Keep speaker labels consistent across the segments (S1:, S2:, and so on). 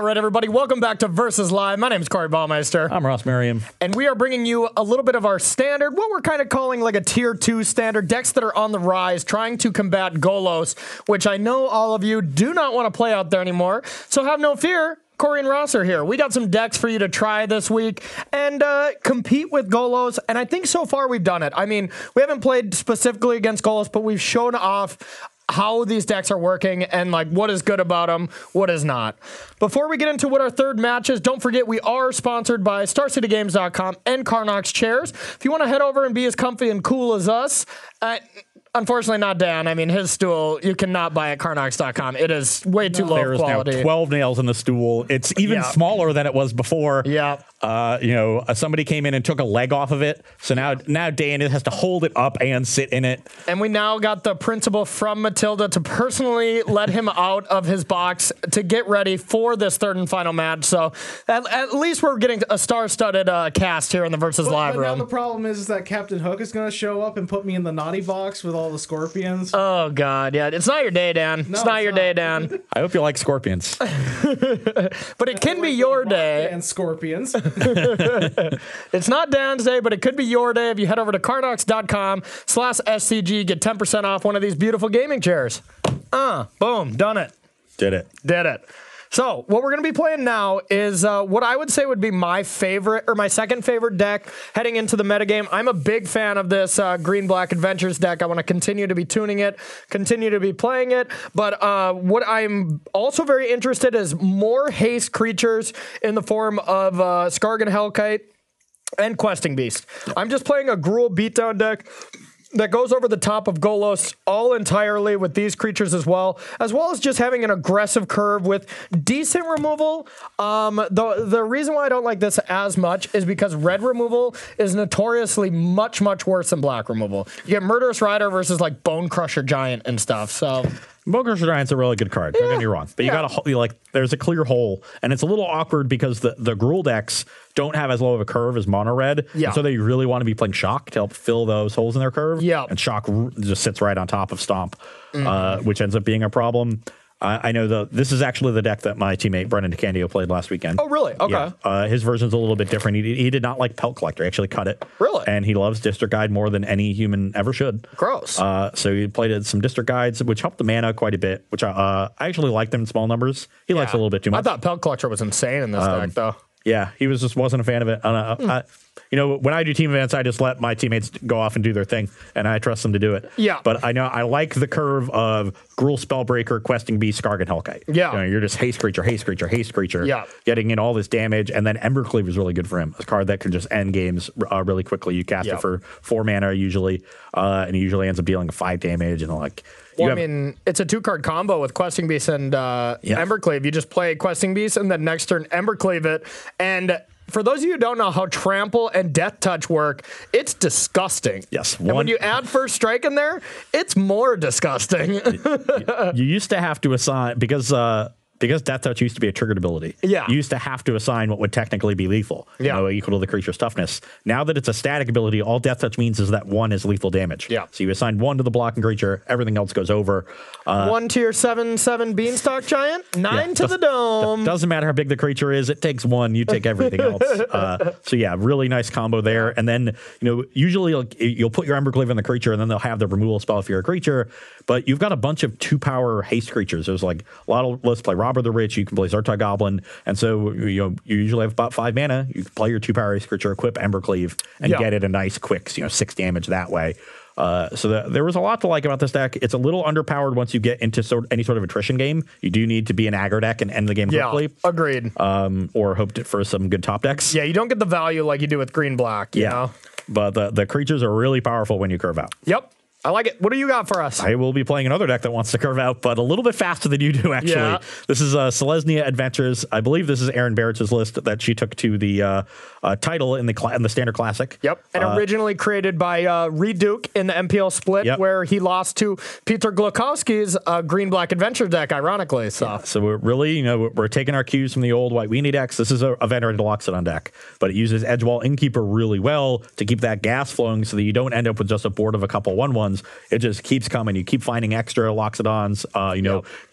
S1: All right, everybody, welcome back to Versus Live. My name is Corey Baumeister.
S2: I'm Ross Merriam.
S1: And we are bringing you a little bit of our standard, what we're kind of calling like a tier 2 standard, decks that are on the rise, trying to combat Golos, which I know all of you do not want to play out there anymore. So have no fear. Corey and Ross are here. We got some decks for you to try this week and compete with Golos, and I think so far we've done it. I mean, we haven't played specifically against Golos, but we've shown off how these decks are working and like what is good about them, what is not. Before we get into what our third match is, don't forget we are sponsored by StarCityGames.com and Carnox Chairs. If you want to head over and be as comfy and cool as us, unfortunately not Dan. I mean, his stool, you cannot buy at Carnox.com. It is way too low quality.
S2: There's now 12 nails in the stool. It's even smaller than it was before.
S1: Yeah.
S2: Somebody came in and took a leg off of it. So now Dan has to hold it up and sit in it.
S1: And we now got the principal from Matilda to personally let him out of his box to get ready for this third and final match. So at least we're getting a star-studded cast here in the Versus Live room.
S3: Now the problem is that Captain Hook is going to show up and put me in the naughty box with all the scorpions.
S1: Oh, God. Yeah, it's not your day, Dan.
S3: No,
S1: it's not your day, Dan.
S2: I hope you like scorpions.
S1: But it can be your day.
S3: And scorpions.
S1: It's not Dan's day, but it could be your day if you head over to carnox.com/SCG. Get 10% off one of these beautiful gaming chairs. Boom. Done it.
S2: Did it.
S1: So what we're going to be playing now is what I would say would be my favorite or my second favorite deck heading into the metagame. I'm a big fan of this Green-Black Adventures deck. I want to continue to be tuning it, continue to be playing it. But what I'm also very interested is more haste creatures in the form of Skargan Hellkite and Questing Beast. I'm just playing a Gruul beatdown deck that goes over the top of Golos all entirely with these creatures as well as just having an aggressive curve with decent removal. The reason why I don't like this as much is because red removal is notoriously much worse than black removal. You get Murderous Rider versus like Bone Crusher Giant and stuff. So
S2: Bone Crusher Giant's a really good card. Don't get me wrong, but you gotta there's a clear hole, and it's a little awkward because the Gruul decks don't have as low of a curve as mono red.
S1: Yeah.
S2: So they really want to be playing Shock to help fill those holes in their curve.
S1: Yeah.
S2: And Shock just sits right on top of Stomp, which ends up being a problem. I know this is actually the deck that my teammate Brennan DeCandio played last weekend.
S1: Oh, really? Okay.
S2: Yeah. His version's a little bit different. He did not like Pelt Collector. He actually cut it.
S1: Really?
S2: And he loves District Guide more than any human ever should.
S1: Gross.
S2: So he played some District Guides, which helped the mana quite a bit, which I actually liked them in small numbers. He likes a little bit too much.
S1: I thought Pelt Collector was insane in this deck, though.
S2: Yeah, he wasn't a fan of it. When I do team events, I just let my teammates go off and do their thing, and I trust them to do it.
S1: Yeah.
S2: But I know I like the curve of Gruul Spellbreaker, Questing Beast, Skargan Hellkite.
S1: Yeah.
S2: You're just haste creature,
S1: Yeah.
S2: getting in all this damage, and then Embercleave is really good for him. A card that can just end games really quickly. You cast it for 4 mana usually, and he usually ends up dealing 5 damage, and
S1: Well, I mean, it's a 2-card combo with Questing Beast and Embercleave. You just play Questing Beast and then next turn Embercleave it. And for those of you who don't know how Trample and Death Touch work, it's disgusting.
S2: Yes.
S1: And when you add First Strike in there, it's more disgusting.
S2: You used to have to assign, because Death Touch used to be a triggered ability.
S1: Yeah.
S2: You used to have to assign what would technically be lethal. Equal to the creature's toughness. Now that it's a static ability, all Death Touch means is that 1 is lethal damage.
S1: Yeah.
S2: So you assign 1 to the blocking creature, everything else goes over.
S1: 1 tier 7/7 Beanstalk Giant, 9 to the dome.
S2: Doesn't matter how big the creature is, it takes 1, you take everything else. So yeah, really nice combo there. And then, usually you'll put your Embercleave in the creature and then they'll have the removal spell if you're a creature. But you've got a bunch of 2-power haste creatures. There's a lot of, let's play Robber the Rich, you can play Zartok Goblin, and so you usually have about 5 mana. You can play your 2-power haste creature, equip Embercleave, and get it a nice quick 6 damage that way. So there was a lot to like about this deck. It's a little underpowered once you get into any sort of attrition game. You do need to be an aggro deck and end the game quickly.
S1: Agreed.
S2: Or hope for some good top decks.
S1: Yeah, you don't get the value like you do with Green-Black. You know?
S2: But the creatures are really powerful when you curve out.
S1: Yep. I like it. What do you got for us?
S2: I will be playing another deck that wants to curve out, but a little bit faster than you do, actually.
S1: Yeah.
S2: This is Selesnya Adventures. I believe this is Erin Barrett's list that she took to the title in the Standard Classic.
S1: Yep. And originally created by Reed Duke in the MPL split, where he lost to Peter Glukowski's Green-Black Adventure deck, ironically. So
S2: we're really, we're taking our cues from the old White Weenie decks. This is a Veteran Deluxodon deck, but it uses Edgewall Innkeeper really well to keep that gas flowing so that you don't end up with just a board of a couple 1/1s. It just keeps coming. You keep finding extra Loxodons,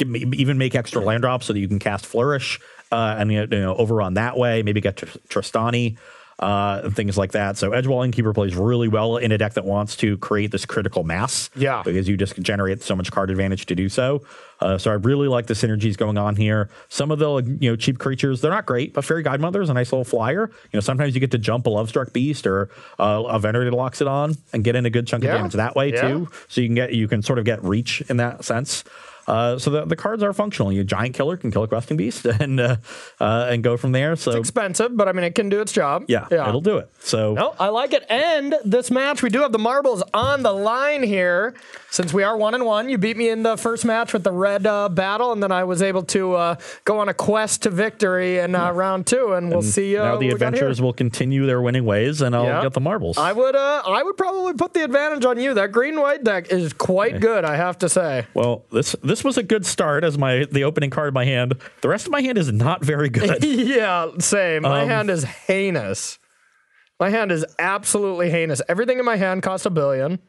S2: even make extra land drops so that you can cast Flourish and overrun that way. Maybe get Tristani. And things like that. So Edgewall Innkeeper plays really well in a deck that wants to create this critical mass.
S1: Yeah.
S2: Because you just generate so much card advantage to do so. So I really like the synergies going on here. Some of the cheap creatures, they're not great, but Fairy Godmother is a nice little flyer. Sometimes you get to jump a Lovestruck Beast or a Venerated Loxodon and get in a good chunk of damage that way too. So you can sort of get reach in that sense. So the cards are functional. Your Giant Killer can kill a Questing Beast and go from there. So
S1: it's expensive, but I mean it can do its job.
S2: Yeah, it'll do it. So
S1: no, I like it. And this match, we do have the marbles on the line here. Since we are 1-1, you beat me in the first match with the red battle, and then I was able to go on a quest to victory in round 2, and we'll see.
S2: Now the adventurers will continue their winning ways, and I'll get the marbles.
S1: I would probably put the advantage on you. That green-white deck is quite good, I have to say.
S2: Well, this was a good start as the opening card in my hand. The rest of my hand is not very good.
S1: Yeah, same. My hand is heinous. My hand is absolutely heinous. Everything in my hand costs $1 billion.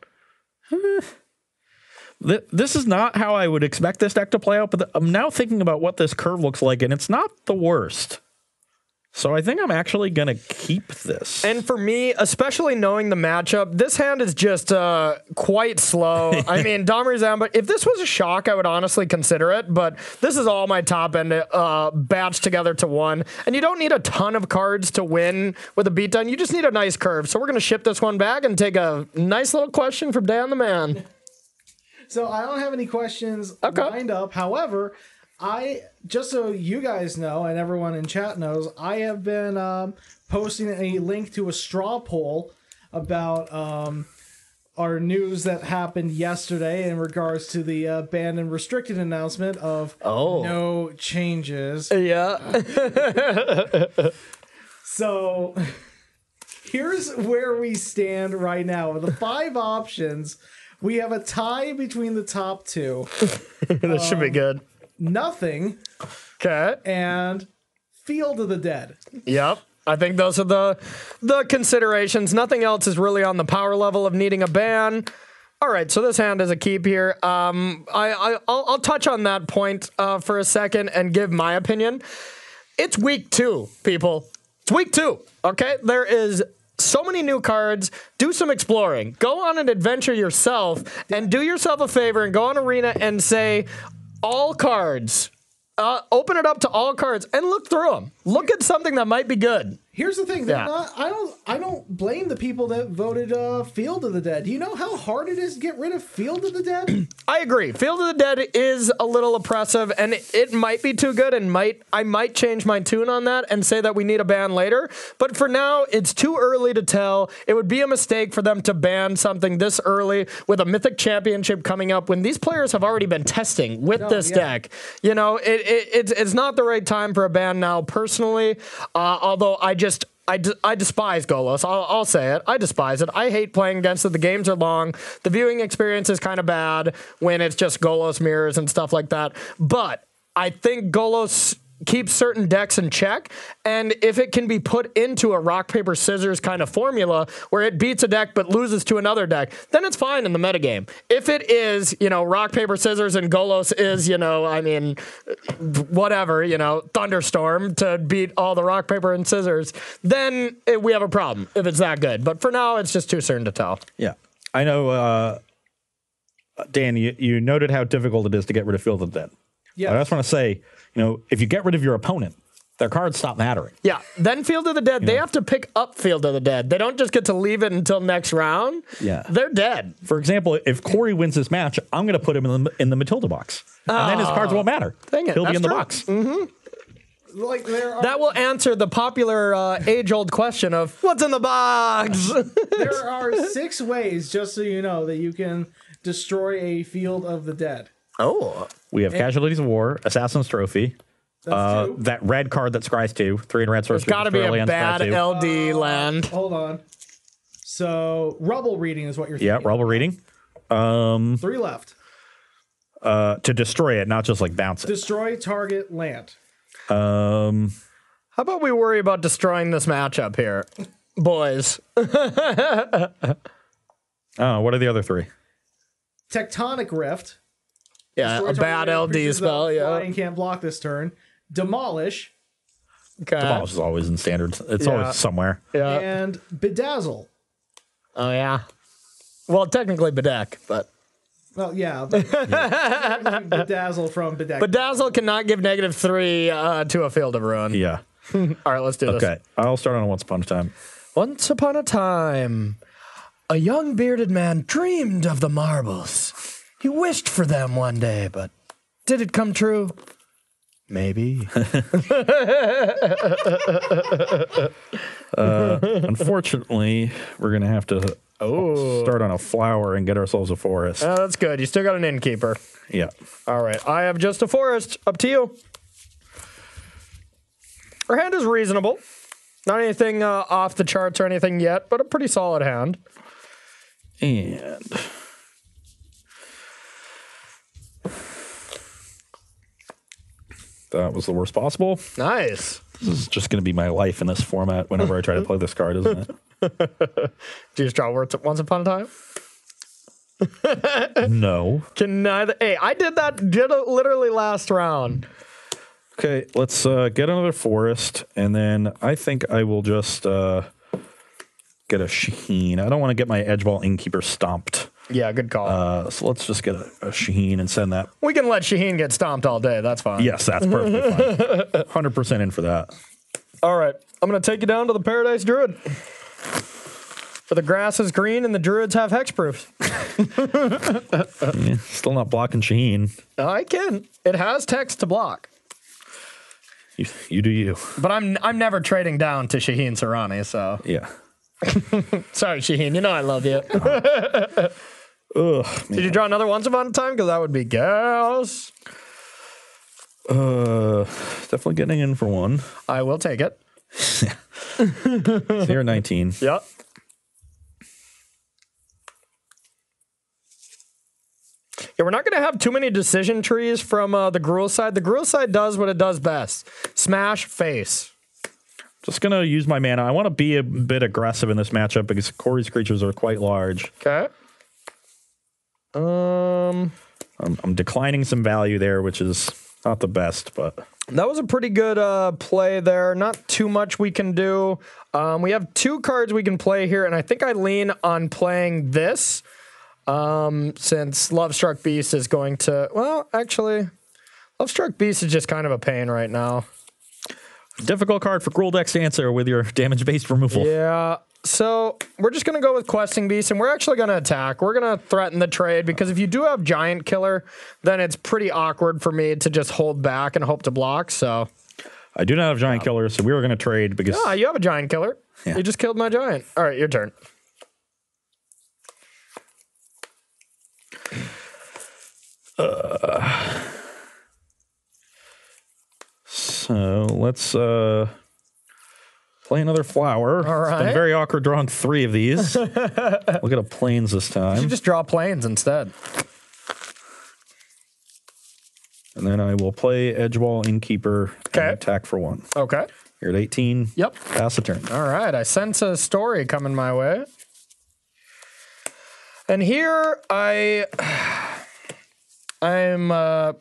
S2: This is not how I would expect this deck to play out, but I'm now thinking about what this curve looks like, and it's not the worst. So I think I'm actually going to keep this.
S1: And for me, especially knowing the matchup, this hand is just quite slow. I mean, Domri's Ambush, if this was a shock, I would honestly consider it, but this is all my top end batched together to 1. And you don't need a ton of cards to win with a beatdown. You just need a nice curve. So we're going to ship this one back and take a nice little question from Dan the Man.
S3: So I don't have any questions lined up. However, just so you guys know and everyone in chat knows, I have been posting a link to a straw poll about our news that happened yesterday in regards to the banned and restricted announcement of no changes.
S1: Yeah.
S3: So here's where we stand right now. With the 5 options, we have a tie between the top 2.
S1: This should be good.
S3: Nothing.
S1: Okay.
S3: And Field of the Dead.
S1: Yep. I think those are the considerations. Nothing else is really on the power level of needing a ban. All right, so this hand is a keep here. I'll touch on that point for a second and give my opinion. It's week 2, people. It's week 2, okay? There is so many new cards. Do some exploring. Go on an adventure yourself and do yourself a favor and go on Arena and say, all cards. Open it up to all cards and look through them. Look at something that might be good.
S3: Here's the thing. I don't blame the people that voted Field of the Dead. Do you know how hard it is to get rid of Field of the Dead?
S1: I agree. Field of the Dead is a little oppressive, and it might be too good, and I might change my tune on that and say that we need a ban later. But for now, it's too early to tell. It would be a mistake for them to ban something this early with a Mythic Championship coming up when these players have already been testing with this deck. It's not the right time for a ban now, personally, although I despise Golos. I'll say it. I despise it. I hate playing against it. The games are long. The viewing experience is kind of bad when it's just Golos mirrors and stuff like that. But I think Golos keeps certain decks in check, and if it can be put into a rock, paper, scissors kind of formula where it beats a deck but loses to another deck, then it's fine in the metagame. If it is, rock, paper, scissors and Golos is, Thunderstorm to beat all the rock, paper, and scissors, then we have a problem if it's that good. But for now, it's just too soon to tell.
S2: Yeah. I know, Dan, you noted how difficult it is to get rid of Field of the Dead. Yeah. I just want to say, if you get rid of your opponent, their cards stop mattering.
S1: Yeah. Then Field of the Dead, they have to pick up Field of the Dead. They don't just get to leave it until next round. Yeah. They're dead.
S2: For example, if Corey wins this match, I'm going to put him in the Matilda box. And then his cards won't matter.
S1: Dang it.
S2: He'll be in the box.
S1: Mm-hmm. That will answer the popular age-old question of, what's in the box?
S3: There are 6 ways, just so you know, that you can destroy a Field of the Dead.
S1: Oh.
S2: We have Casualties of War, Assassin's Trophy, that red card that scries 2, 3 in red source.
S1: There's got to be a bad LD land.
S3: Hold on. So, Rubble Reading is what you're thinking.
S2: Yeah, Rubble Reading.
S3: 3 left.
S2: To destroy it, not just like bounce it.
S3: Destroy target land.
S1: How about we worry about destroying this matchup here, boys?
S2: What are the other 3?
S3: Tectonic Rift.
S1: Yeah, a bad LD spell. Yeah,
S3: flying can't block this turn. Demolish.
S1: Okay.
S2: Demolish is always in standards. It's always somewhere.
S1: Yeah.
S3: And Bedazzle.
S1: Oh, yeah. Well, technically Bedeck, but...
S3: Well, yeah. Bedazzle from Bedeck.
S1: Bedazzle cannot give -3 to a Field of Ruin.
S2: Yeah.
S1: All right, let's do this.
S2: Okay. I'll start on Once Upon a Time.
S1: Once upon a time, a young bearded man dreamed of the marbles. He wished for them one day, but did it come true? Maybe.
S2: Unfortunately, we're going to have to start on a flower and get ourselves a forest.
S1: Oh, that's good. You still got an innkeeper.
S2: Yeah.
S1: All right. I have just a forest. Up to you. Our hand is reasonable. Not anything off the charts or anything yet, but a pretty solid hand.
S2: And that was the worst possible.
S1: Nice.
S2: This is just going to be my life in this format whenever I try to play this card, isn't it?
S1: Do you just draw words Once Upon a Time?
S2: No.
S1: Can neither. Hey, I did that literally last round.
S2: Okay, let's get another forest, and then I think I will just get a Shaheen. I don't want to get my Edgeball Innkeeper stomped.
S1: Yeah, good call.
S2: So let's just get a Shaheen and send that.
S1: We can let Shaheen get stomped all day. That's fine.
S2: Yes, that's perfectly fine. 100% in for that.
S1: All right. I'm going to take you down to the Paradise Druid. For the grass is green and the druids have hexproofs.
S2: Yeah, still not blocking Shaheen.
S1: I can. It has text to block.
S2: You do you.
S1: But I'm never trading down to Shaheen Sarani, so.
S2: Yeah.
S1: Sorry, Shaheen. You know I love you.
S2: Ugh,
S1: Did you draw another Once Upon a Time? Because that would be gas.
S2: Definitely getting in for one.
S1: I will take it.
S2: 0-19.
S1: Yep. Yeah, we're not going to have too many decision trees from the Gruul side. The Gruul side does what it does best. Smash face.
S2: Just going to use my mana. I want to be a bit aggressive in this matchup because Corey's creatures are quite large.
S1: Okay.
S2: I'm declining some value there, which is not the best, but...
S1: That was a pretty good play there. Not too much we can do. We have 2 cards we can play here, and I think I lean on playing this since Lovestruck Beast is going to... Well, actually, Lovestruck Beast is just kind of a pain right now.
S2: Difficult card for Gruul decks to answer with your damage-based removal.
S1: Yeah, so we're just going to go with Questing Beast, and we're actually going to attack. We're going to threaten the trade, because if you do have Giant Killer, then it's pretty awkward for me to just hold back and hope to block, so...
S2: I do not have Giant Killer, so we were going to trade because...
S1: Ah, you have a Giant Killer. Yeah. You just killed my Giant. All right, your turn.
S2: So let's play another flower.
S1: All right.
S2: It's been very awkward drawing 3 of these. Look at a plains this time.
S1: You just draw plains instead.
S2: And then I will play Edgewall Innkeeper and attack for 1.
S1: Okay.
S2: You're at 18.
S1: Yep.
S2: Pass the turn.
S1: All right. I sense a story coming my way. And here I'm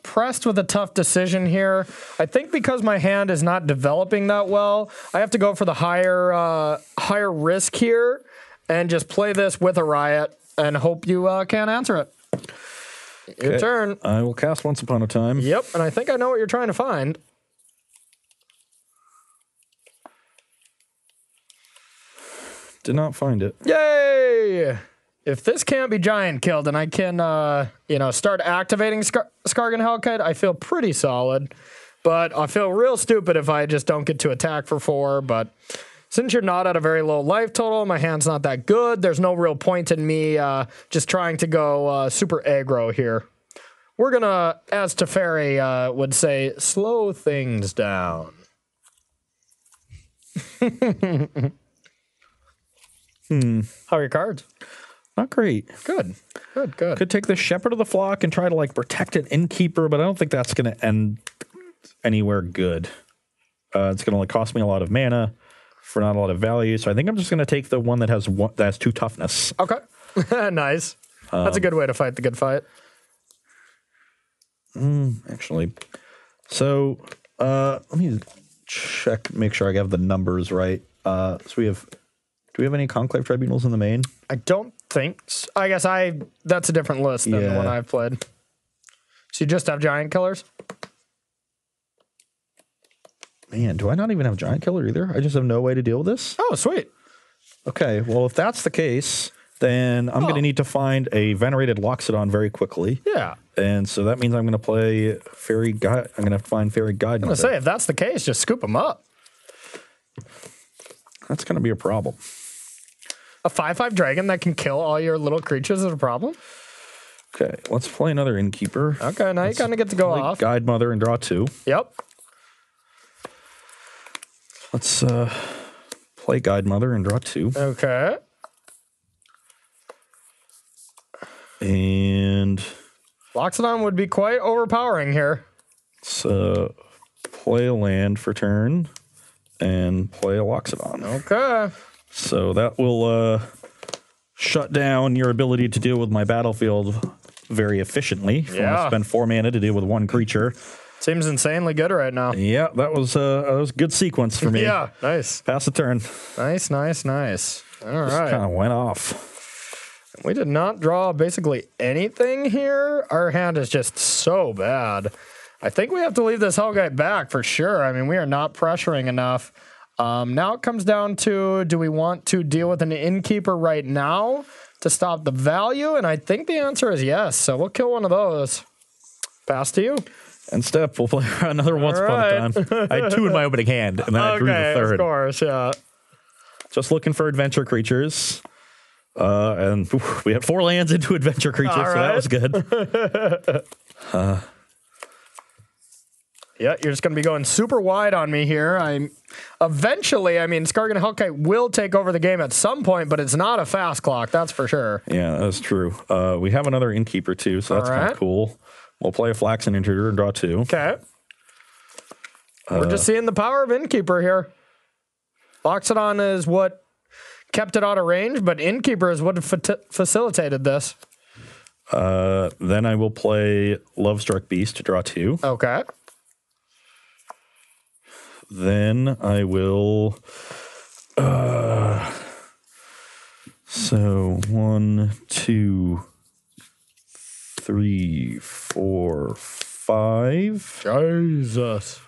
S1: pressed with a tough decision here. I think because my hand is not developing that well, I have to go for the higher risk here and just play this with a riot and hope you can't answer it. Your turn.
S2: I will cast Once Upon a Time.
S1: Yep, and I think I know what you're trying to find.
S2: Did not find it.
S1: Yay! If this can't be giant killed and I can, start activating Skargan Hellkite, I feel pretty solid. But I feel real stupid if I just don't get to attack for 4. But since you're not at a very low life total, my hand's not that good, there's no real point in me just trying to go super aggro here. We're going to, as Teferi would say, slow things down. How are your cards?
S2: Not great.
S1: Good.
S2: Could take the Shepherd of the Flock and try to protect an Innkeeper, but I don't think that's going to end anywhere good. It's going to cost me a lot of mana for not a lot of value, so I think I'm just going to take the one that has 2 toughness.
S1: Okay. Nice. That's a good way to fight the good fight.
S2: Actually. So, let me check, make sure I have the numbers right. So we have, do we have any Conclave Tribunals in the main?
S1: I don't think so. I guess that's a different list than the one I've played. So you just have Giant Killers?
S2: Man, do I not even have Giant Killer either? I just have no way to deal with this?
S1: Oh, sweet.
S2: Okay, well, if that's the case, then I'm going to need to find a Venerated Loxodon very quickly.
S1: Yeah.
S2: And so that means I'm going to play Fairy Guide. I'm going to find Fairy Guide.
S1: I'm going to say, if that's the case, just scoop them up.
S2: That's going to be a problem.
S1: A 5/5 dragon that can kill all your little creatures is a problem?
S2: Okay, let's play another Innkeeper.
S1: Okay, now you kind of get to go off.
S2: Guide Mother and draw 2.
S1: Yep.
S2: Let's play Guide Mother and draw 2.
S1: Okay.
S2: And
S1: Loxodon would be quite overpowering here.
S2: Let's play a land for turn and play a Loxodon.
S1: Okay.
S2: So that will shut down your ability to deal with my battlefield very efficiently. If I want to spend 4 mana to deal with 1 creature.
S1: Seems insanely good right now.
S2: Yeah, that was a good sequence for me.
S1: Yeah, nice.
S2: Pass the turn.
S1: Nice, nice, nice. All right.
S2: Kind of went off.
S1: We did not draw basically anything here. Our hand is just so bad. I think we have to leave this Hellkite back for sure. I mean, we are not pressuring enough. Now it comes down to, do we want to deal with an Innkeeper right now to stop the value? And I think the answer is yes. So we'll kill one of those. Pass to you.
S2: And step, we'll play another Once Upon a Time. I had 2 in my opening hand, and then I drew the third.
S1: Of course, yeah.
S2: Just looking for adventure creatures. And we had 4 lands into adventure creatures, so that was good.
S1: Yeah, you're just going to be going super wide on me here. Eventually, I mean, Skargan Hellkite will take over the game at some point, but it's not a fast clock, that's for sure.
S2: Yeah, that's true. We have another Innkeeper, too, so that's kind of cool. We'll play a Flaxen Intruder and draw 2.
S1: Okay. We're just seeing the power of Innkeeper here. Loxodon is what kept it out of range, but Innkeeper is what facilitated this.
S2: Then I will play Lovestruck Beast to draw 2.
S1: Okay.
S2: Then I will... so 1, 2, 3, 4, 5.
S1: Jesus.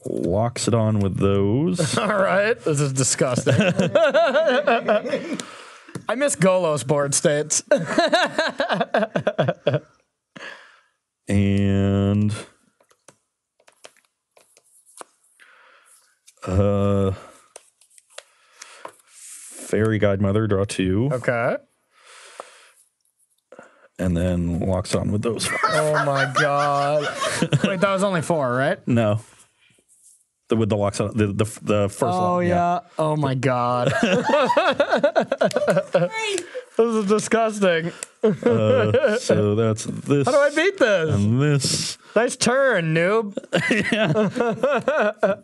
S2: Loxodon with those.
S1: All right. This is disgusting. I miss Golos board states.
S2: And... Fairy Guide Mother, draw 2.
S1: Okay.
S2: And then Loxodon with those.
S1: Oh my god. Wait, that was only 4, right?
S2: No. With the Loxodon, the first one.
S1: Oh yeah. Oh my god. This is disgusting.
S2: So that's this.
S1: How do I beat this?
S2: And this.
S1: Nice turn, noob.
S2: Yeah.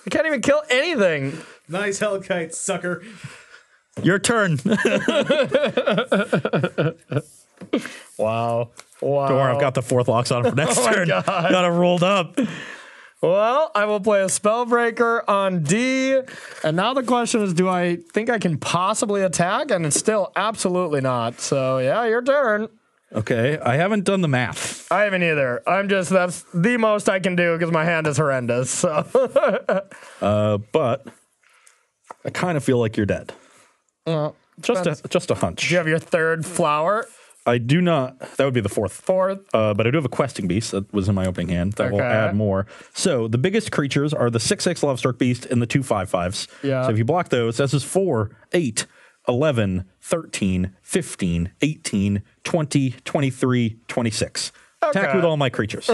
S1: You can't even kill anything.
S3: Nice Hellkite, sucker.
S2: Your turn.
S1: Wow. Wow.
S2: Don't worry, I've got the 4th Loxodon for next turn. Got it rolled up.
S1: Well, I will play a Spellbreaker on D. And now the question is, do I think I can possibly attack? And it's still absolutely not. So, yeah, your turn.
S2: Okay, I haven't done the math.
S1: I haven't either. That's the most I can do because my hand is horrendous. So,
S2: but I kind of feel like you're dead. Just a hunch.
S1: Do you have your 3rd flower?
S2: I do not. That would be the 4th.
S1: 4th.
S2: But I do have a Questing Beast that was in my opening hand that will add more. So the biggest creatures are the 6/6 Lovestruck Beast and the 2 5/5s.
S1: Yeah.
S2: So if you block those, that's just 4, 8, 11, 13, 15, 18, 20, 23, 26. Attack with all my creatures.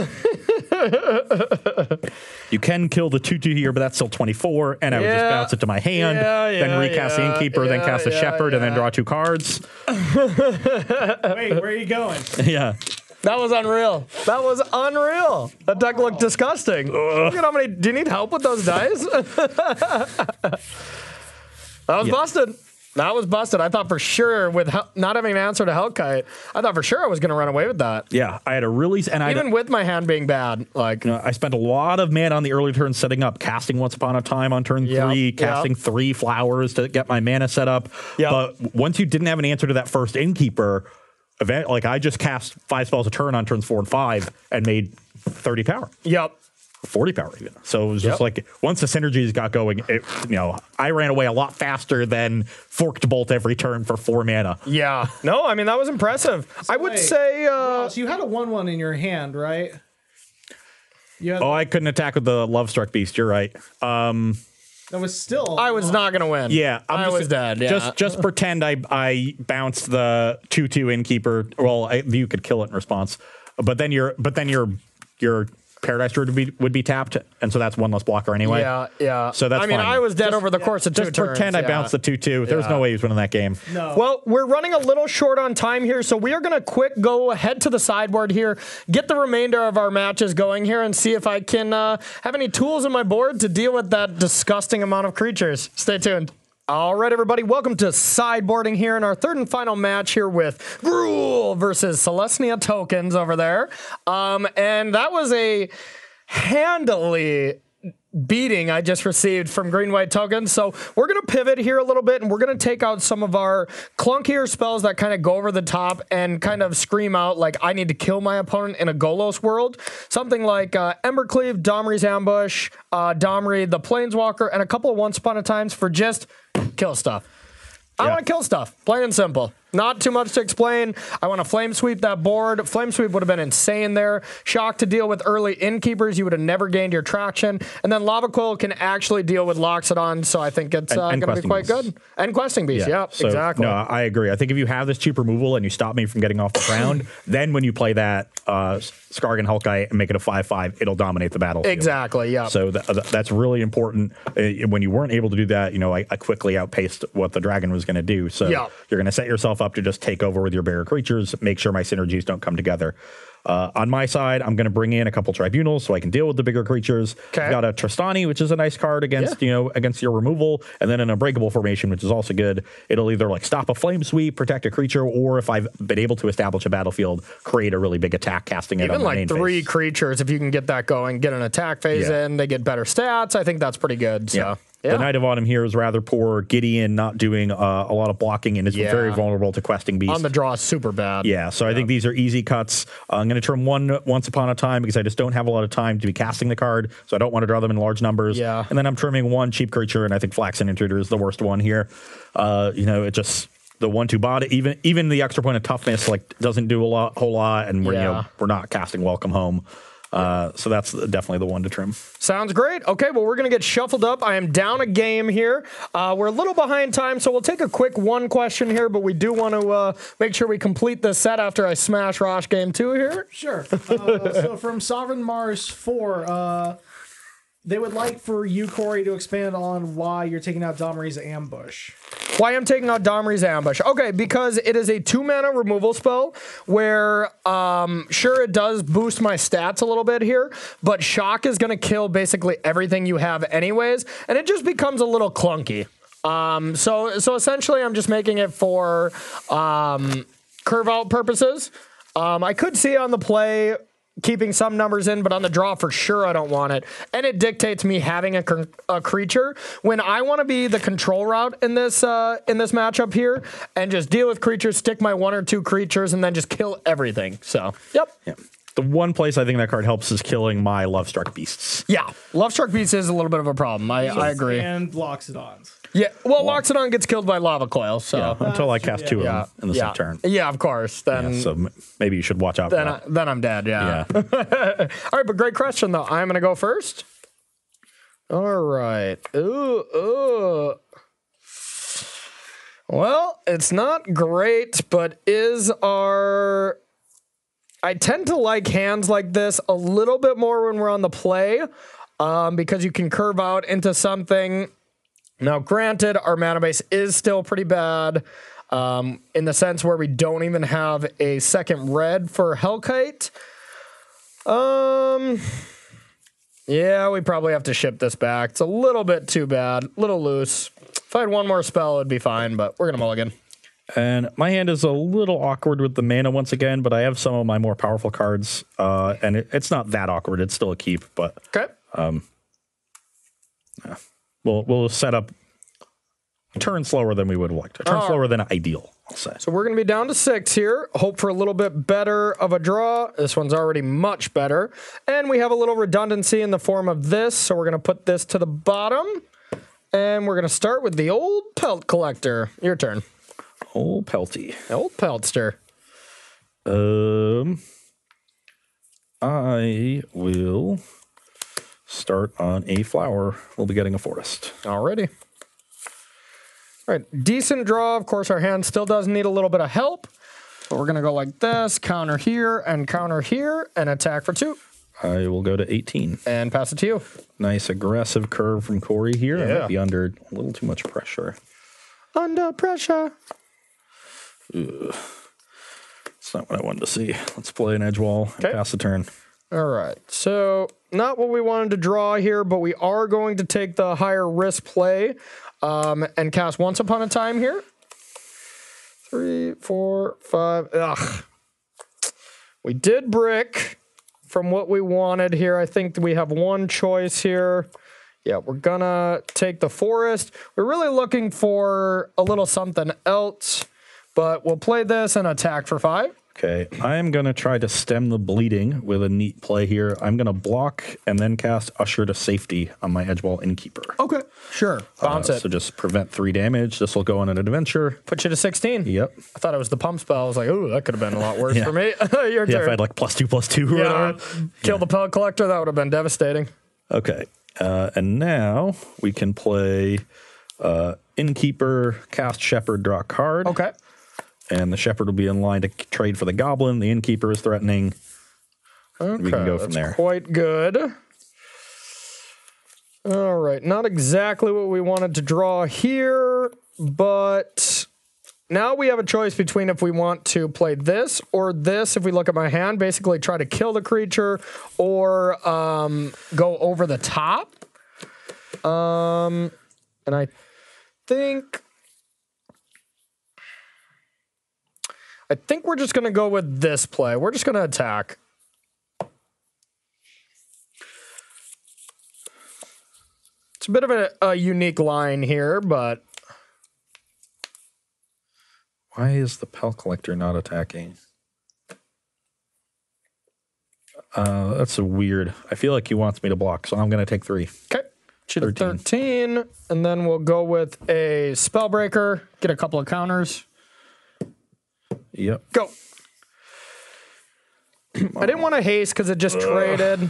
S2: You can kill the 2/2 here, but that's still 24, and I would just bounce it to my hand, then recast the Innkeeper, then cast the Shepherd, and then draw 2 cards.
S3: Wait, where are you going?
S2: Yeah.
S1: That was unreal. That was unreal. That deck looked disgusting. Look at how many. Do you need help with those dice? That was busted. That was busted. I thought for sure with not having an answer to Hellkite, I thought for sure I was going to run away with that.
S2: Yeah, I had a really... and
S1: even with my hand being bad. Like,
S2: I spent a lot of mana on the early turn setting up, casting Once Upon a Time on turn 3, casting 3 flowers to get my mana set up. But once you didn't have an answer to that first Innkeeper, like I just cast 5 spells a turn on turns 4 and 5 and made 30 power. 40 power even. So it was just like once the synergies got going, I ran away a lot faster than Forked Bolt every turn for 4 mana.
S1: Yeah. No, I mean, that was impressive. So I would say...
S3: so you had a 1/1 in your hand, right?
S2: I couldn't attack with the Lovestruck Beast. You're right.
S3: That was still...
S1: I was not going to win.
S2: Yeah.
S1: I was dead. Yeah.
S2: Just pretend I bounced the 2/2 Innkeeper. Well, you could kill it in response. But then your Paradise Druid would be tapped, and so that's 1 less blocker anyway.
S1: Yeah.
S2: So that's fine.
S1: I was dead over the course of 2 turns.
S2: Just pretend I bounced the 2/2. There's no way he was winning that game.
S3: No.
S1: Well, we're running a little short on time here, so we are going to go ahead to the sideboard here, get the remainder of our matches going here, and see if I can have any tools on my board to deal with that disgusting amount of creatures. Stay tuned. All right, everybody, welcome to sideboarding here in our third and final match here with Gruul versus Selesnya tokens over there. And that was a handily beating I just received from green-white tokens. So we're going to pivot here a little bit, and we're going to take out some of our clunkier spells that kind of go over the top and kind of scream out like I need to kill my opponent in a Golos world. Something like Embercleave, Domri's Ambush, Domri, the Planeswalker, and a couple of Once Upon a Times for just kill stuff. I want to kill stuff, plain and simple. Not too much to explain. I want to flame sweep that board. Flame sweep would have been insane there. Shock to deal with early Innkeepers. You would have never gained your traction. And then Lava Coil can actually deal with Loxodon, so I think it's going to be quite good. And Questing Beast, so, exactly.
S2: No, I agree. I think if you have this cheap removal and you stop me from getting off the ground, then when you play that Skargan Hellkite and make it a 5/5, it'll dominate the battlefield.
S1: Exactly, yeah.
S2: So that's really important. When you weren't able to do that, I quickly outpaced what the dragon was going to do. So you're going to set yourself up to just take over with your bigger creatures, make sure my synergies don't come together. On my side, I'm going to bring in a couple tribunals so I can deal with the bigger creatures. I've got a Tristani, which is a nice card against against your removal, and then an Unbreakable formation, which is also good. It'll either like stop a flame sweep, protect a creature, or if I've been able to establish a battlefield, create a really big attack, casting it on the main phase. Even like 3
S1: creatures, if you can get that going, get an attack phase in, they get better stats. I think that's pretty good. So. The
S2: Knight of Autumn here is rather poor. Gideon not doing a lot of blocking and is very vulnerable to Questing Beast.
S1: On the draw, super bad.
S2: So I think these are easy cuts. I'm going to turn 1 Once Upon a Time because I just don't have a lot of time to be casting the card, so I don't want to draw them in large numbers. And then I'm trimming 1 cheap creature, and I think Flaxen Intruder is the worst one here. It just... The 1/2 bot, even the extra point of toughness doesn't do a whole lot, and we're not casting Welcome Home. So that's definitely the one to trim.
S1: Sounds great. Okay, well, we're going to get shuffled up. I am down a game here. We're a little behind time, so we'll take a quick 1 question here, but we do want to make sure we complete this set after I smash Rosh game 2 here.
S3: Sure. So from Sovereign Mars 4, they would like for you, Corey, to expand on why you're taking out Domri's Ambush.
S1: Why I'm taking out Domri's Ambush. Okay, because it is a 2-mana removal spell where, sure, it does boost my stats a little bit here, but Shock is going to kill basically everything you have anyways, and it just becomes a little clunky. So essentially, I'm just making it for curve out purposes. I could see on the play keeping some numbers in, but on the draw for sure I don't want it. And it dictates me having a creature when I want to be the control route in this matchup here and just deal with creatures, stick my 1 or 2 creatures, and then just kill everything. So, yep.
S2: The one place I think that card helps is killing my Lovestruck Beasts.
S1: Yeah, Lovestruck Beasts is a little bit of a problem. I agree.
S3: And Loxodons.
S1: Yeah, well, Loxodon gets killed by Lava Coil, so...
S2: until I cast 2 of them in the same turn.
S1: Yeah, of course. Then,
S2: so maybe you should watch out for that.
S1: Then I'm dead, All right, but great question, though. I'm going to go first. All right. Ooh. Well, it's not great, but is our... I tend to like hands like this a little bit more when we're on the play, because you can curve out into something... Now, granted, our mana base is still pretty bad in the sense where we don't even have a second red for Hellkite. Yeah, we probably have to ship this back. It's a little bit too bad, a little loose. If I had one more spell, it'd be fine, but we're going to mulligan.
S2: And my hand is a little awkward with the mana once again, but I have some of my more powerful cards, and it's not that awkward. It's still a keep, but
S1: okay.
S2: Yeah. We'll set up turn slower than we would have liked. A turn slower than ideal, I'll say.
S1: So we're going to be down to 6 here. Hope for a little bit better of a draw. This one's already much better. And we have a little redundancy in the form of this, so we're going to put this to the bottom. And we're going to start with the old Pelt Collector. Your turn.
S2: Old Pelty.
S1: Old Peltster.
S2: I will start on a flower. We'll be getting a forest.
S1: Alrighty. All right, decent draw. Of course, our hand still does need a little bit of help. But we're going to go like this, counter here, and attack for 2.
S2: I will go to 18.
S1: And pass it to you.
S2: Nice aggressive curve from Corey here. I might be under a little too much pressure.
S1: Under pressure.
S2: Ugh. That's not what I wanted to see. Let's play an edge wall and pass the turn.
S1: All right. So not what we wanted to draw here, but we are going to take the higher risk play and cast Once Upon a Time here. 3, 4, 5. Ugh. We did brick from what we wanted here. I think we have one choice here. Yeah, we're gonna take the forest. We're really looking for a little something else, but we'll play this and attack for 5.
S2: Okay, I am going to try to stem the bleeding with a neat play here. I'm going to block and then cast Usher to Safety on my Edgewall Innkeeper.
S1: Okay, sure. Bounce it.
S2: So just prevent 3 damage. This will go on an adventure.
S1: Put you to 16.
S2: Yep.
S1: I thought it was the pump spell. I was like, ooh, that could have been a lot worse for me. Your turn.
S2: If I had like +2/+2 or whatever.
S1: Kill the Pellet Collector. That would have been devastating.
S2: Okay, and now we can play Innkeeper, cast Shepherd, draw a card.
S1: Okay.
S2: And the Shepherd will be in line to trade for the Goblin. The Innkeeper is threatening.
S1: Okay,
S2: we can go from there.
S1: Quite good. All right, not exactly what we wanted to draw here, but now we have a choice between if we want to play this or this. If we look at my hand, basically try to kill the creature or go over the top. And I think we're just going to go with this play. We're just going to attack. It's a bit of a unique line here, but...
S2: Why is the Pellet Collector not attacking? That's a weird. I feel like he wants me to block, so I'm going to take 3.
S1: Okay. 13. And then we'll go with a Spellbreaker. Get a couple of counters.
S2: Yep.
S1: Go. I didn't want to haste because it just traded.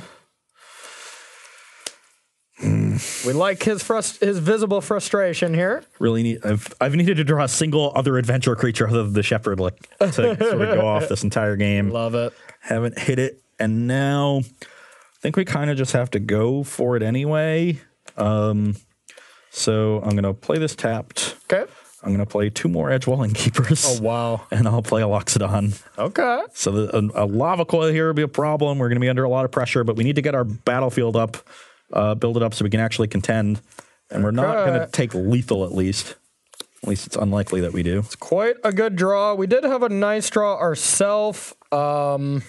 S1: We like his visible frustration here.
S2: Really need. I've needed to draw a single other adventure creature other than the Shepherd to sort of go off this entire game.
S1: Love it.
S2: Haven't hit it, and now I think we kind of just have to go for it anyway. So I'm gonna play this tapped.
S1: Okay.
S2: I'm going to play 2 more Edgewall Innkeepers.
S1: Oh, wow.
S2: And I'll play a Loxodon.
S1: Okay.
S2: So a Lava Coil here will be a problem. We're going to be under a lot of pressure, but we need to get our battlefield up, build it up so we can actually contend. And we're not going to take lethal, at least. At least it's unlikely that we do.
S1: It's quite a good draw. We did have a nice draw ourselves. So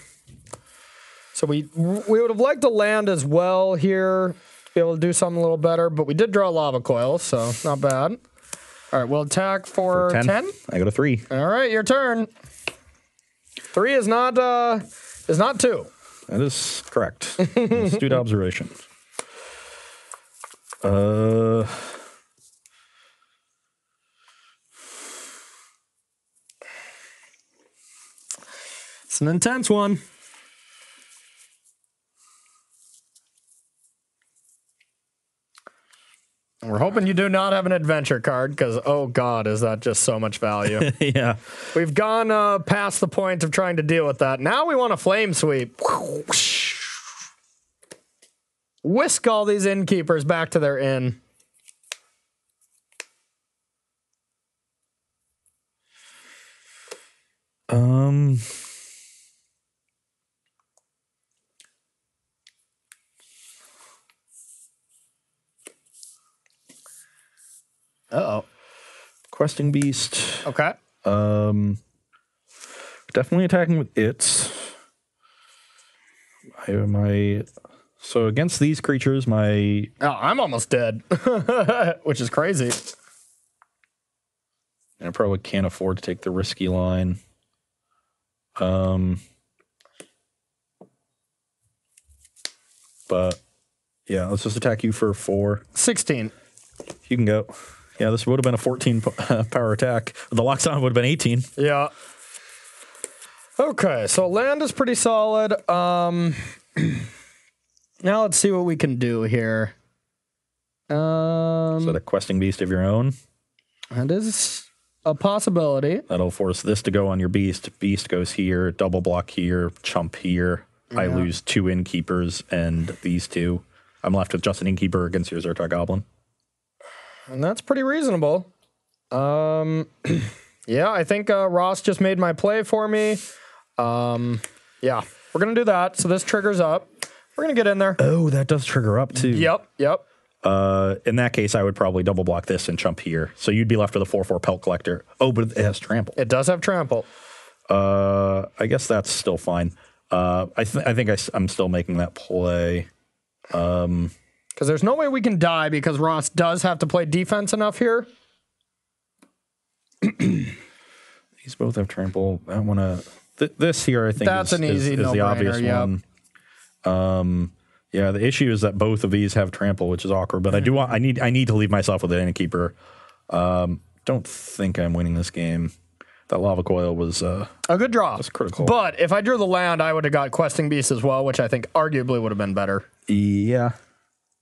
S1: we would have liked to land as well here, be able to do something a little better, but we did draw a Lava Coil, so not bad. All right, we'll attack for 10.
S2: I go to 3.
S1: All right, your turn. 3 is not 2.
S2: That is correct. Astute observation.
S1: It's an intense one. We're hoping you do not have an adventure card because, oh God, is that just so much value.
S2: Yeah.
S1: We've gone past the point of trying to deal with that. Now we want a flame sweep. Whisk all these innkeepers back to their inn. Uh-oh.
S2: Questing Beast.
S1: Okay.
S2: Definitely attacking with it. So against these creatures, my...
S1: Oh, I'm almost dead, which is crazy.
S2: I probably can't afford to take the risky line. But yeah, let's just attack you for 4.
S1: 16.
S2: You can go. Yeah, this would have been a 14 power attack. The lockdown would have been 18.
S1: Yeah. Okay, so land is pretty solid. Now let's see what we can do here.
S2: Is that a questing beast of your own?
S1: That is a possibility.
S2: That'll force this to go on your beast. Beast goes here, double block here, chump here. Yeah. I lose 2 innkeepers and these 2. I'm left with just an innkeeper against your Zertar Goblin.
S1: And that's pretty reasonable. Yeah, I think Ross just made my play for me. Yeah, we're going to do that. So this triggers up. We're going to get in there.
S2: Oh, that does trigger up too.
S1: Yep.
S2: In that case, I would probably double block this and jump here. So you'd be left with a 4/4 Pelt Collector. Oh, but it has trample.
S1: It does have trample.
S2: I guess that's still fine. I think I'm still making that play.
S1: Because there's no way we can die because Ross does have to play defense enough here.
S2: These both have trample. I want to... This here, I think,
S1: that's an easy
S2: is the obvious one. Yeah, the issue is that both of these have trample, which is awkward. But I need to leave myself with an innkeeper. Don't think I'm winning this game. That lava coil was
S1: a good draw.
S2: Was critical.
S1: But if I drew the land, I would have got questing beast as well, which I think arguably would have been better.
S2: Yeah,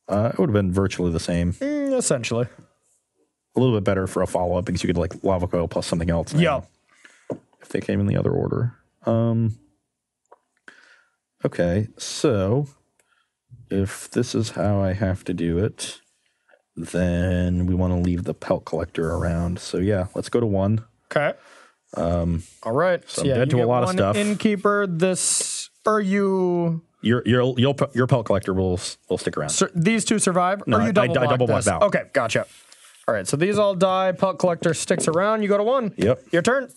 S2: it would have been virtually the same.
S1: Essentially,
S2: a little bit better for a follow up because you could like lava coil plus something else.
S1: Yeah,
S2: if they came in the other order. Okay, so if this is how I have to do it, then we want to leave the Pelt Collector around. So yeah, let's go to 1.
S1: Okay. All right.
S2: So I'm dead to a lot of stuff.
S1: Innkeeper, this or you.
S2: Your Pelt Collector will stick around.
S1: These 2 survive.
S2: No,
S1: or you
S2: I double block out.
S1: Okay, gotcha. All right, so these all die. Pelt Collector sticks around. You go to 1.
S2: Yep.
S1: Your turn.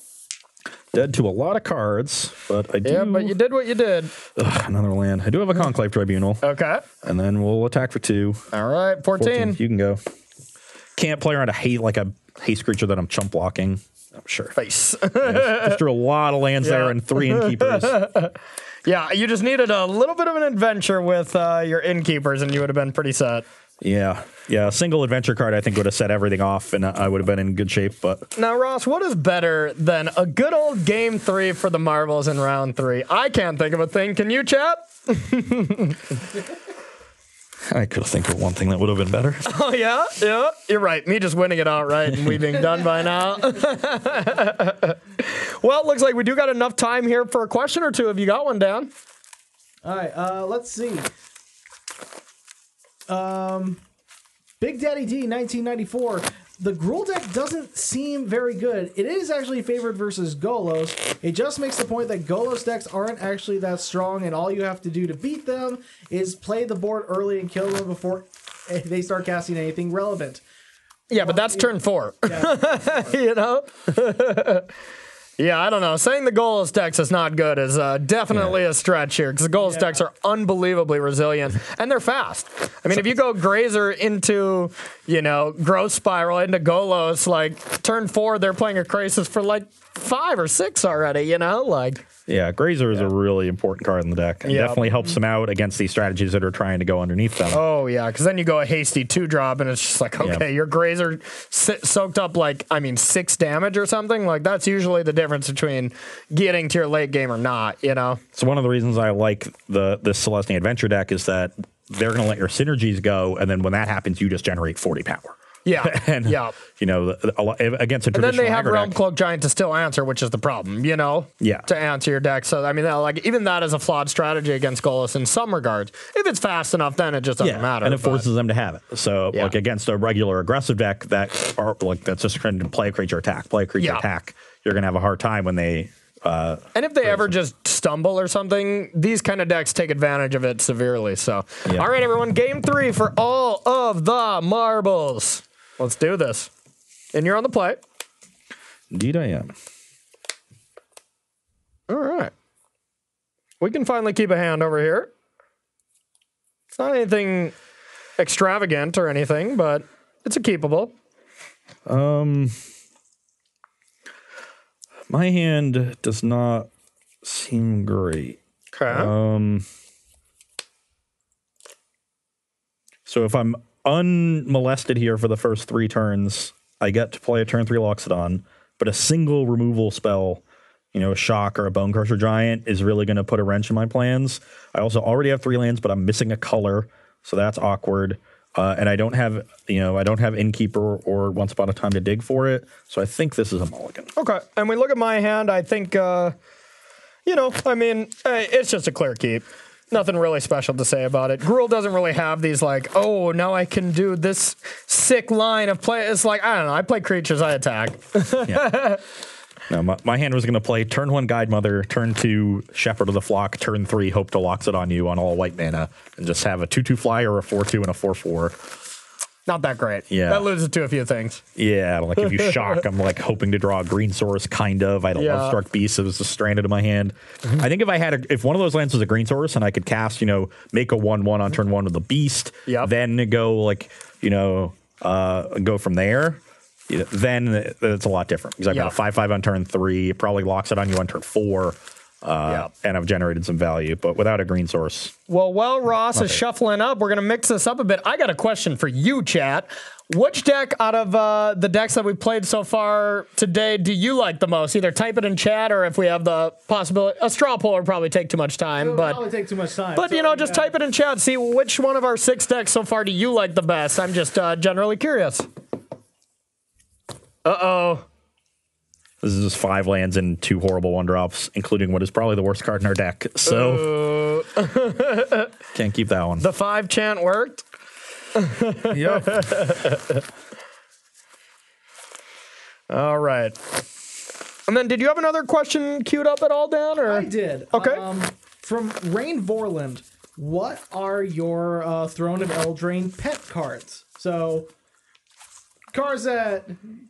S2: Dead to a lot of cards, but I do...
S1: Yeah, but you did what you did.
S2: Another land. I do have a Conclave Tribunal.
S1: Okay.
S2: And then we'll attack for 2.
S1: All right, 14.
S2: You can go. Can't play around a haste creature that I'm chump blocking. I'm sure.
S1: Face.
S2: Just drew a lot of lands there and 3 innkeepers.
S1: Yeah, you just needed a little bit of an adventure with your innkeepers, and you would have been pretty set.
S2: Yeah. A single adventure card I think would have set everything off, and I would have been in good shape. But
S1: now, Ross, what is better than a good old game 3 for the marbles in round 3? I can't think of a thing. Can you, chat?
S2: I could think of one thing that would have been better.
S1: Oh, yeah? Yeah. You're right. Me just winning it outright and we being done by now. Well, it looks like we do got enough time here for a question or 2. Have you got one, Dan?
S3: All right. Let's see. Big Daddy D, 1994. The Gruul deck doesn't seem very good. It is actually favored versus Golos. It just makes the point that Golos decks aren't actually that strong, and all you have to do to beat them is play the board early and kill them before they start casting anything relevant.
S1: Yeah, but that's turn 4.
S3: Yeah.
S1: You know? Yeah, I don't know. Saying the Golos decks is not good is definitely a stretch here, because the Golos decks are unbelievably resilient, and they're fast. I mean, if you go Grazer into, Growth Spiral into Golos, like, turn 4, they're playing a Crisis for, 5 or 6 already,
S2: Yeah, Grazer is a really important card in the deck. It definitely helps them out against these strategies that are trying to go underneath them.
S1: Oh, yeah, because then you go a hasty 2-drop, and it's just like, okay, your Grazer soaked up, 6 damage or something. That's usually the difference between getting to your late game or not,
S2: So one of the reasons I like this Selesnya Adventure deck is that they're going to let your synergies go, and then when that happens, you just generate 40 power.
S1: Yeah,
S2: and against a traditional
S1: and then they have
S2: aggro
S1: Realm
S2: deck,
S1: Cloak Giant to still answer, which is the problem,
S2: Yeah.
S1: to answer your deck. So I mean, even that is a flawed strategy against Golos in some regards. If it's fast enough, then it just doesn't matter.
S2: And it forces them to have it. So against a regular aggressive deck that's just trying to play a creature attack, you're gonna have a hard time when they.
S1: And if they ever just stumble or something, these kind of decks take advantage of it severely. So, all right, everyone, game 3 for all of the marbles. Let's do this. And you're on the play.
S2: Indeed, I am.
S1: All right. We can finally keep a hand over here. It's not anything extravagant or anything, but it's a keepable.
S2: My hand does not seem great.
S1: Okay.
S2: So if I'm unmolested here for the first 3 turns, I get to play a turn 3 Loxodon, but a single removal spell, a shock or a Bone Crusher Giant is really going to put a wrench in my plans. I also already have 3 lands, but I'm missing a color, so that's awkward. And I don't have, Innkeeper or Once Upon a Time to dig for it, so I think this is a mulligan.
S1: Okay. And we look at my hand, I think, it's just a clear keep. Nothing really special to say about it. Gruul doesn't really have these now I can do this sick line of play. It's like, I don't know, I play creatures, I attack.
S2: Yeah. No, my hand was going to play turn 1 Guide Mother, turn 2 Shepherd of the Flock, turn 3 Hope to Loxodon you on all white mana, and just have a 2/2 flyer, a 4/2, and a 4/4.
S1: Not that great.
S2: Yeah.
S1: That loses to a few things.
S2: Yeah, if you shock, I'm hoping to draw a green source, kind of. I had a Love Struck Beast that was just stranded in my hand. Mm-hmm. I think if one of those lands was a green source and I could cast, make a 1/1 on turn 1 with the Beast, then go go from there. Then it's a lot different because I've got a 5/5 on turn 3. It probably locks it on you on turn 4. And I've generated some value, but without a green source.
S1: Well, while Ross is shuffling up, we're going to mix this up a bit. I got a question for you, chat. Which deck out of the decks that we've played so far today do you like the most? Either type it in chat, or if we have the possibility, a straw poll would probably take too much time.
S3: It'll probably take too much time.
S1: But, just type it in chat. See which one of our 6 decks so far do you like the best? I'm just generally curious. Uh-oh.
S2: This is just 5 lands and 2 horrible 1-drops, including what is probably the worst card in our deck. So, can't keep that one.
S1: The 5 chant worked?
S2: Yep.
S1: All right. And then, did you have another question queued up at all, Dan? Or?
S3: I did.
S1: Okay.
S3: From Rain Vorland, what are your Throne of Eldraine pet cards? So, cards that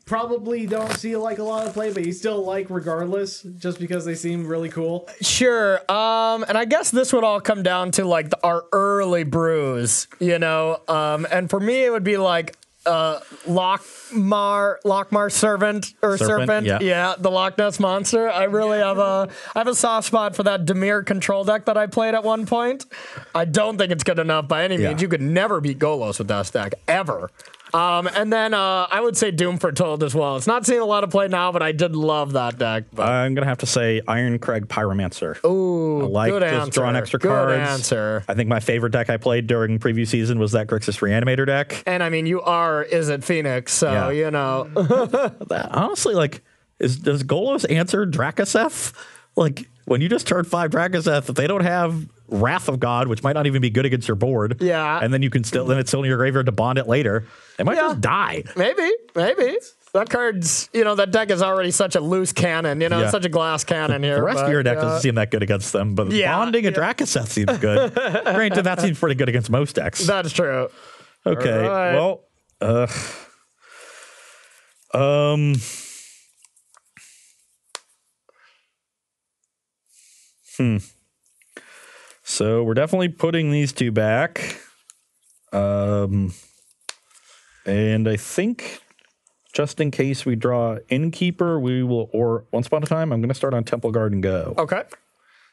S3: probably don't see a lot of play, but you still like regardless, just because they seem really cool.
S1: Sure. And I guess this would all come down to our early brews, and for me it would be Lochmar Servant. Yeah, the Loch Ness Monster. I really have a soft spot for that Dimir control deck that I played at one point. I don't think it's good enough by any means. You could never beat Golos with that deck ever. And then I would say Doom Foretold as well. It's not seeing a lot of play now, but I did love that deck. But.
S2: I'm going to have to say Ironcrag Pyromancer.
S1: Ooh,
S2: good answer. Just drawing extra cards.
S1: Good answer.
S2: I think my favorite deck I played during preview season was that Grixis Reanimator deck.
S1: And I mean, you are Izzet Phoenix, so,
S2: Honestly, does Golos answer Drakaseth? When you just turn 5 Drakaseth, if they don't have Wrath of God, which might not even be good against your board, and then it's still in your graveyard to bond it later, they might just die.
S1: Maybe. That card's, that deck is already such a loose cannon, such a glass cannon here.
S2: The rest of your deck doesn't seem that good against them, but bonding a Drakaseth seems good. Granted, that seems pretty good against most decks.
S1: That's true.
S2: Okay,
S1: right.
S2: well, So we're definitely putting these 2 back. And I think just in case we draw Innkeeper, or Once Upon a Time, I'm going to start on Temple Guard and go.
S1: Okay.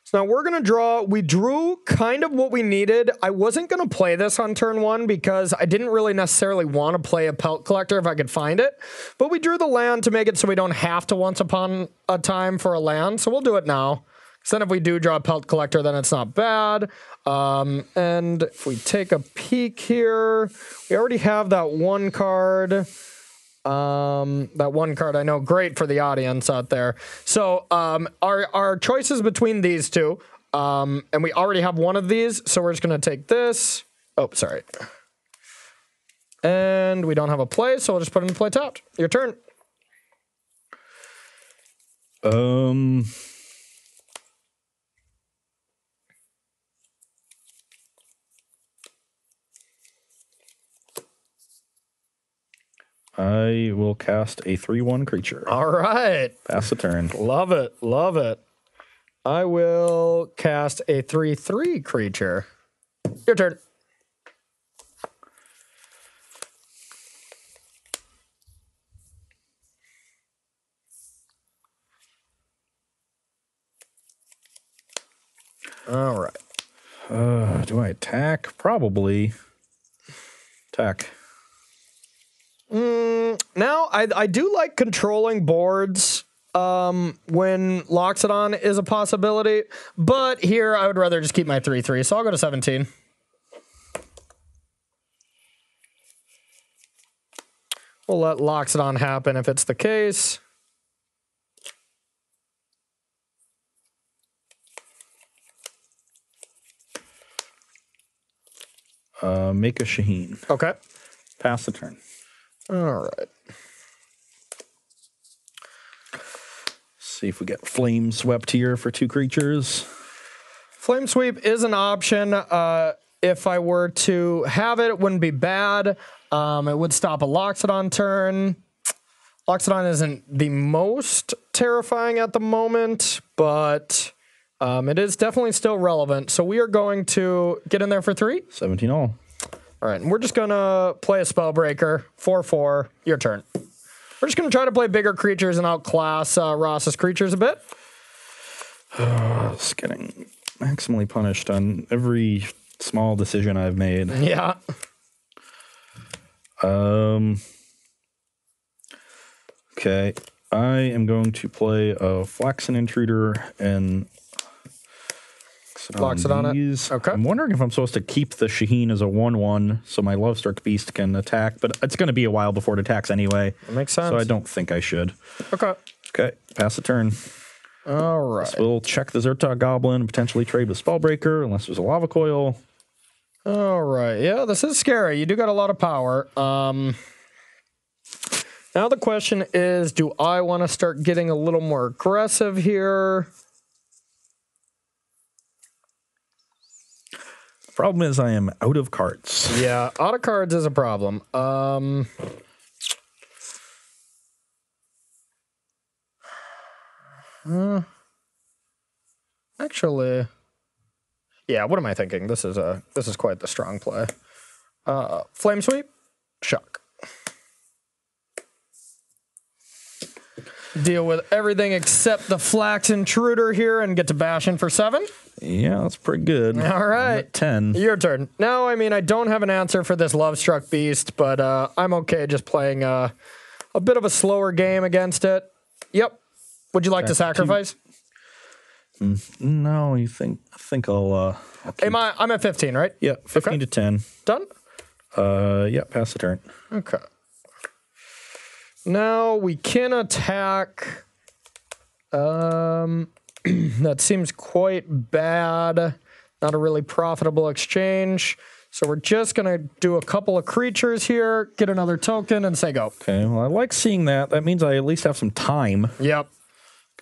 S1: So now we're going to draw. We drew kind of what we needed. I wasn't going to play this on turn 1 because I didn't really necessarily want to play a Pelt Collector if I could find it. But we drew the land to make it so we don't have to Once Upon a Time for a land. So we'll do it now. So then if we do draw a Pelt Collector, then it's not bad. And if we take a peek here, we already have that 1 card. That 1 card I know, great for the audience out there. So our choices between these 2, and we already have one of these, so we're just going to take this. Oh, sorry. And we don't have a play, so we'll just put it in play tapped. Your turn.
S2: I will cast a 3/1 creature.
S1: All right.
S2: Pass the turn.
S1: Love it. Love it. I will cast a 3/3 creature. Your turn. All right.
S2: Do I attack? Probably. Attack.
S1: Now, I do like controlling boards when Loxodon is a possibility, but here I would rather just keep my 3/3, so I'll go to 17. We'll let Loxodon happen if it's the case.
S2: Make a Shaheen.
S1: Okay.
S2: Pass the turn.
S1: All right.
S2: See if we get Flame Swept here for 2 creatures.
S1: Flame Sweep is an option. If I were to have it, it wouldn't be bad. It would stop a Loxodon turn. Loxodon isn't the most terrifying at the moment, but it is definitely still relevant. So we are going to get in there for 3.
S2: 17 all.
S1: All right, and we're just going to play a Spellbreaker. 4/4. Your turn. We're just going to try to play bigger creatures and outclass Ross's creatures a bit.
S2: It's getting maximally punished on every small decision I've made.
S1: Yeah.
S2: Okay. I am going to play a Flaxen Intruder and
S1: Loxodon
S2: these.
S1: it. Okay.
S2: I'm wondering if I'm supposed to keep the Shaheen as a 1/1 so my Lovestruck Beast can attack, but it's going to be a while before it attacks anyway.
S1: That makes sense.
S2: So I don't think I should.
S1: Okay.
S2: Okay. Pass the turn.
S1: All right.
S2: We'll check the Zertok Goblin and potentially trade with Spellbreaker unless there's a Lava Coil.
S1: All right. Yeah, this is scary. You do got a lot of power. Now the question is, do I want to start getting a little more aggressive here?
S2: Problem is I am out of cards.
S1: Yeah, out of cards is a problem. Actually, yeah, what am I thinking? This is quite the strong play. Flame Sweep, Shock. Deal with everything except the Flax Intruder here and get to bash in for 7.
S2: Yeah, that's pretty good.
S1: All right.
S2: I'm at 10.
S1: Your turn. Now, I mean, I don't have an answer for this Lovestruck Beast, but I'm okay just playing a bit of a slower game against it. Yep. Would you like to sacrifice?
S2: No, I think I'll keep.
S1: I'm at 15, right?
S2: Yeah, 15 to 10.
S1: Done?
S2: Yeah, pass the turn.
S1: Okay. Now we can attack. That seems quite bad. Not a really profitable exchange. So we're just going to do a couple of creatures here, get another token, and say go.
S2: Okay, well, I like seeing that. That means I at least have some time.
S1: Yep.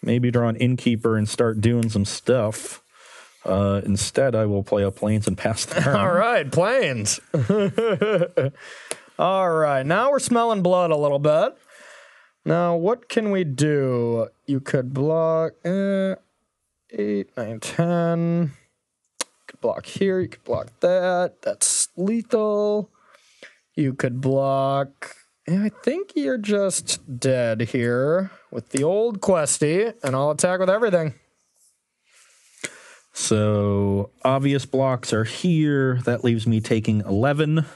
S2: Maybe draw an Innkeeper and start doing some stuff. Instead, I will play up Plains and pass the turn.
S1: All right, Plains. All right, now we're smelling blood a little bit. Now, what can we do? You could block 8, 9, 10. You could block here. You could block that. That's lethal. You could block. I think you're just dead here with the old Questy, and I'll attack with everything.
S2: So, obvious blocks are here. That leaves me taking 11.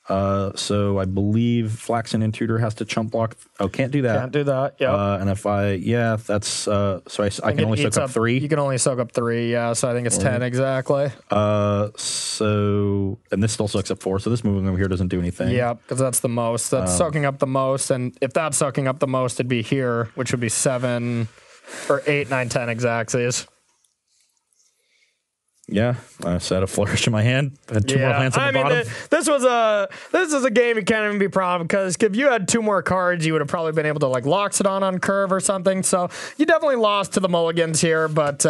S2: So I believe Flaxen Intruder has to chump block. Oh, can't do that.
S1: Can't do that. Yeah.
S2: And if that's so I can only soak up 3.
S1: You can only soak up 3. Yeah. So I think it's 10 exactly.
S2: So and this still soaks up 4. So this moving over here doesn't do anything.
S1: Yeah, because that's the most. That's soaking up the most. And if that's soaking up the most, it'd be here, which would be 7 or 8, 9, 10 exactsies.
S2: Yeah, I set a flourish in my hand. Had 2 more lands on the bottom.
S1: This is a game you can't even be proud of, because if you had 2 more cards, you would have probably been able to like Loxodon on curve or something. So you definitely lost to the mulligans here, but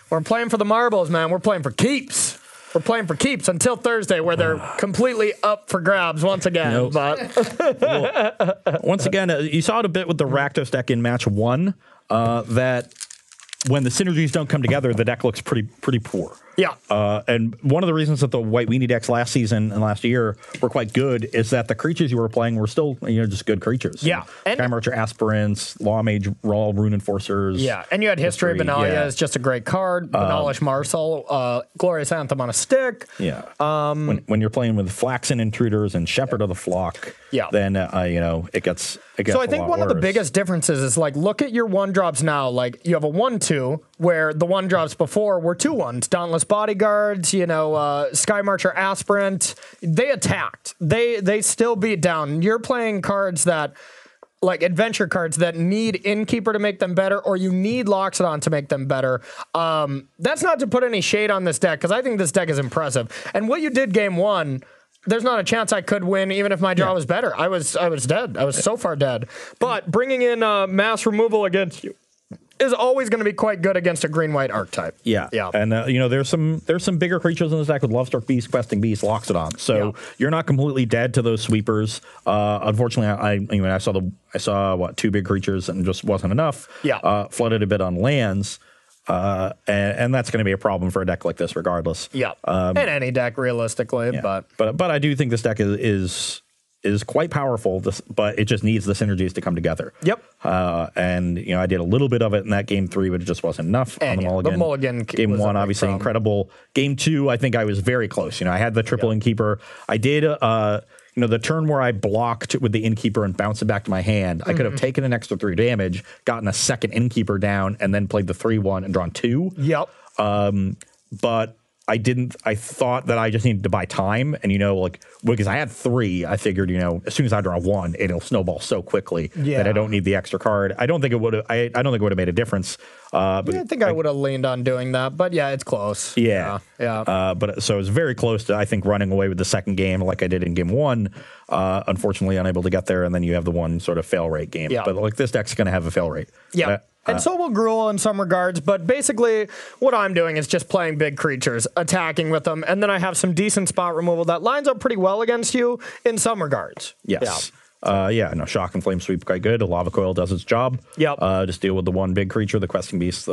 S1: we're playing for the marbles, man. We're playing for keeps. We're playing for keeps until Thursday, where they're completely up for grabs once again.
S2: Nope.
S1: But
S2: Once again, you saw it a bit with the Rakdos deck in match 1, that when the synergies don't come together, the deck looks pretty poor.
S1: yeah.
S2: And one of the reasons that the White Weenie decks last season and last year were quite good is that the creatures you were playing were still, just good creatures.
S1: Yeah. And
S2: Sky Marcher Aspirants, Law Mage, Raw, Rune Enforcers.
S1: yeah, and you had History of Benalia is just a great card. Benalish Marcel, Glorious Anthem on a stick.
S2: Yeah. When you're playing with Flaxen Intruders and Shepherd of the Flock, then it gets.
S1: So I think one of the biggest differences is like look at your 1-drops now. Like you have a 1/2 where the 1-drops before were 2/1s. Dauntless Bodyguards, Sky Marcher Aspirant. They attacked. They still beat down. You're playing cards that. Like adventure cards that need Innkeeper to make them better, or you need Loxodon to make them better. That's not to put any shade on this deck, because I think this deck is impressive. And what you did game 1, there's not a chance I could win even if my draw was better. I was dead. I was so far dead. But bringing in mass removal against you is always going to be quite good against a green-white archetype.
S2: Yeah. And there's some bigger creatures in this deck with Lovestruck Beast, Questing Beast, Loxodon. So you're not completely dead to those sweepers. Unfortunately, I saw 2 big creatures and just wasn't enough.
S1: Yeah.
S2: Flooded a bit on lands. And that's going to be a problem for a deck like this regardless.
S1: Yeah. And any deck realistically,
S2: but I do think this deck is quite powerful, but it just needs the synergies to come together.
S1: Yep.
S2: And I did a little bit of it in that game 3, but it just wasn't enough on the mulligan.
S1: The mulligan
S2: game 1, obviously incredible. Game 2, I think I was very close. I had the triple Innkeeper. I did, the turn where I blocked with the Innkeeper and bounced it back to my hand. I could have taken an extra 3 damage, gotten a second Innkeeper down, and then played the 3/1 and drawn 2.
S1: Yep.
S2: But I didn't. I thought that I just needed to buy time, and because I had 3, I figured as soon as I draw 1, it'll snowball so quickly that I don't need the extra card. I don't think it would have. I don't think it would have made a difference. But
S1: I think I would have leaned on doing that, but it's close.
S2: Yeah.
S1: But
S2: so it was very close to running away with the second game like I did in game 1. Unfortunately, unable to get there, and then you have the one sort of fail rate game.
S1: Yeah.
S2: But this deck's going to have a fail rate.
S1: Yeah. And so will Gruul in some regards, but basically what I'm doing is just playing big creatures, attacking with them, and then I have some decent spot removal that lines up pretty well against you in some regards.
S2: Yes. Shock and Flame Sweep quite good. A Lava Coil does its job.
S1: Yep.
S2: Just deal with the one big creature, the Questing Beast,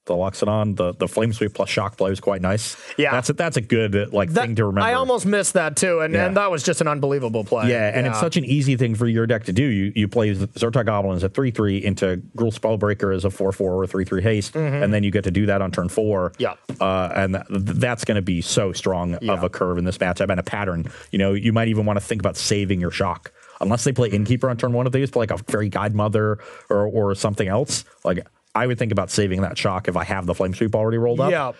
S2: the Loxodon, the Flame Sweep plus Shock Play is quite nice.
S1: Yeah.
S2: That's a good thing to remember.
S1: I almost missed that too, and that was just an unbelievable play.
S2: Yeah, and it's such an easy thing for your deck to do. You play Zertar Goblins at 3/3 into Gruul Spellbreaker as a 4/4 or 3/3 haste, and then you get to do that on turn 4.
S1: Yeah.
S2: And that's going to be so strong of a curve in this matchup and a pattern. You might even want to think about saving your Shock. Unless they play Innkeeper on turn 1 of these, play like a Fairy Guide Mother or something else. I would think about saving that Shock if I have the Flame Sweep already rolled up.
S1: Yeah.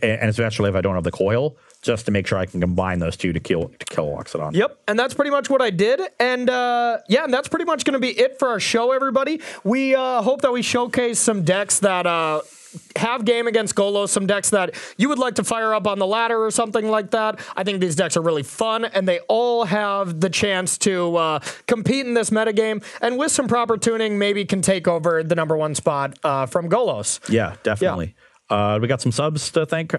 S2: And especially if I don't have the Coil, just to make sure I can combine those 2 to kill Loxodon.
S1: Yep, and that's pretty much what I did. And and that's pretty much going to be it for our show, everybody. We hope that we showcase some decks that have game against Golos, some decks that you would like to fire up on the ladder or something like that. I think these decks are really fun, and they all have the chance to compete in this metagame, and with some proper tuning, maybe can take over the #1 spot from Golos.
S2: Yeah, definitely. Yeah. We got some subs to thank.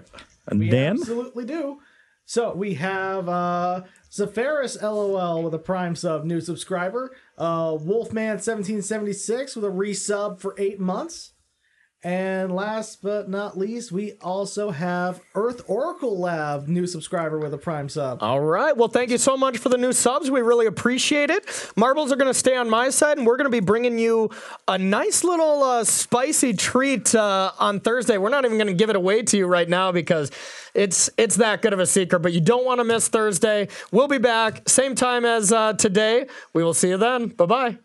S3: We
S2: Dan?
S3: absolutely do. So we have Zephyrus LOL with a Prime sub, new subscriber. Wolfman1776 with a resub for 8 months. And last but not least, we also have Earth Oracle Lab, new subscriber with a Prime sub.
S1: All right. Well, thank you so much for the new subs. We really appreciate it. Marbles are going to stay on my side, and we're going to be bringing you a nice little spicy treat on Thursday. We're not even going to give it away to you right now because it's that good of a secret, but you don't want to miss Thursday. We'll be back same time as today. We will see you then. Bye-bye.